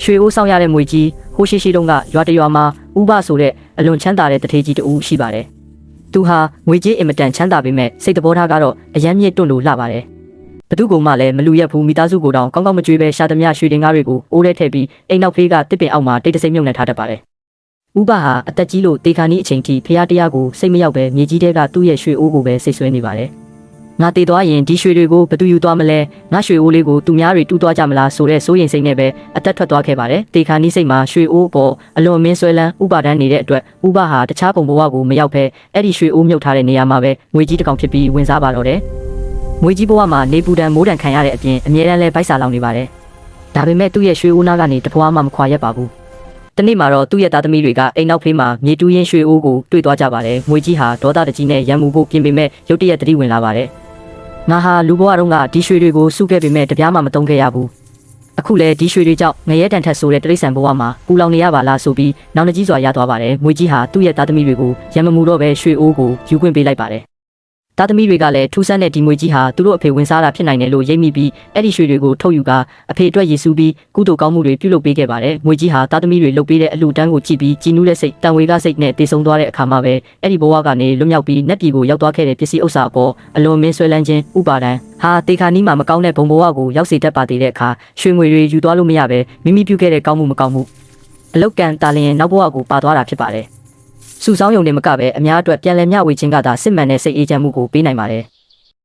ရွှေအိုးဆောင်ရတဲ့မွေကြီးဟိုရှိတုန်းကရွာတရွာမှာဥပဆိုတဲ့အလွန်ချမ်းသာတဲ့တထေးကြီးတူရှိပါတယ်။သူဟာငွေကြီးအင်မတန်ချမ်းသာပေမဲ့စိတ်သဘောထားကတော့အယမ်းမြင့်တွန့်လို့လှပါတယ်။ဘသူကမှလည်းမလူရက်ဘူးမိသားစုကိုတောင်ကောင်းကောင်းမကြွေးပဲရှာသမျှရွှေတင်ကားတွေကိုအိုးထဲထည့်ပြီးအိမ်နောက်ဖေးကတစ်ပင်အောက်မှာတိတ်တဆိတ်မြုပ်နှံထားတတ်ပါတယ်။ဥပဟာအသက်ကြီးလို့တေခါနီးအချိန်ထိဖျားတရားကိုစိတ်မရောက်ပဲမြေကြီးတဲကသူ့ရဲ့ရွှေအိုးကိုပဲစိတ်ဆွဲနေပါတယ်။ငါတည်သွားရင်ဒီရွှေတွေကိုဘသူယူသွားမလဲငါရွှေအိုးလေးကိုသူများတွေတူးသွားကြမလားဆိုတဲ့စိုးရိမ်စိတ်နဲ့ပဲအသက်ထွက်သွားခဲ့ပါတယ်တေခါနီးစိတ်မှာရွှေအိုးပေါ်အလွန်မင်းဆွဲလန်းဥပါဒန်းနေတဲ့အတွက်ဥပဟာတခြားပုံဘဝကိုမရောက်ဖဲအဲ့ဒီရွှေအိုးမြုပ်ထားတဲ့နေရာမှာပဲငွေကြီးတစ်ကောင်ဖြစ်ပြီးဝင်စားပါတော့တယ်ငွေကြီးဘဝမှာနေပူတံမိုးတံခံရတဲ့အပြင်အမြဲတမ်းလဲဗိုက်စာလောင်နေပါတယ်ဒါပေမဲ့သူ့ရဲ့ရွှေအိုးနားကနေတဘွားမှမခွာရက်ပါဘူးတနေ့မှာတော့သူ့ရဲ့သားသမီးတွေကအိမ်နောက်ဖေးမှာမြေတူးရင်းရွှေအိုးကိုတွေ့သွားကြပါတယ်ငွေကြီးဟာဒေါသတကြီးနဲ့ရံမှုဖို့ပြင်ပေမဲ့ရုတ်တရက်တတိဝင်လာပါတယ်ငါဟာလူဘဝတုန်းကဒီရွှေတွေကိုစုခဲ့ပေမဲ့တပြားမှမတုံးခဲ့ရဘူးအခုလဲဒီရွှေတွေကြောင့်ငရဲတန်ထက်ဆိုတဲ့တရိษံဘဝမှာပူလောင်နေရပါလားဆိုပြီးနောင်တကြီးစွာရသွားပါတယ်ငွေကြီးဟာသူ့ရဲ့သားသမီးတွေကိုရံမမှုတော့ပဲရွှေအိုးကိုယူခွင့်ပေးလိုက်ပါတယ်သားသမီးတွေကလည်းထူးဆန်းတဲ့ဒီငွေကြီးဟာသူတို့အဖေဝင်စားတာဖြစ်နိုင်တယ်လို့ရိပ်မိပြီးအဲ့ဒီရွှေတွေကိုထုတ်ယူကအဖေအတွက်ရည်စူးပြီးကုသိုလ်ကောင်းမှုတွေပြုလုပ်ပေးခဲ့ပါတယ်ငွေကြီးဟာသားသမီးတွေလုပ်ပေးတဲ့အလှူဒန်းကိုကြည့်ပြီးကြည်နူးတဲ့စိတ်တန်ဝေကစိတ်နဲ့တည်ဆုံသွားတဲ့အခါမှာပဲအဲ့ဒီဘဝကနေလွတ်မြောက်ပြီးနတ်ပြည်ကိုရောက်သွားခဲ့တဲ့ပစ္စည်းဥစ္စာအပေါ်အလွန်မင်းဆွဲလန်းခြင်းဥပါဒံဟာတေခါနီးမှာမကောင်းတဲ့ဘုံဘဝကိုရောက်စေတတ်ပါသေးတဲ့အခါရွှေငွေတွေယူသွားလို့မရပဲမိမိပြုခဲ့တဲ့ကောင်းမှုမကောင်းမှုအလောက်ကံတာလျင်နောက်ဘဝကိုပါသွားတာဖြစ်ပါတယ်စုဆောင်းယုံနေမကပဲအများအတွက်ပြန်လည်မျှဝေခြင်းကသာစစ်မှန်တဲ့စိတ်အေးချမ်းမှုကိုပေးနိုင်ပါတယ်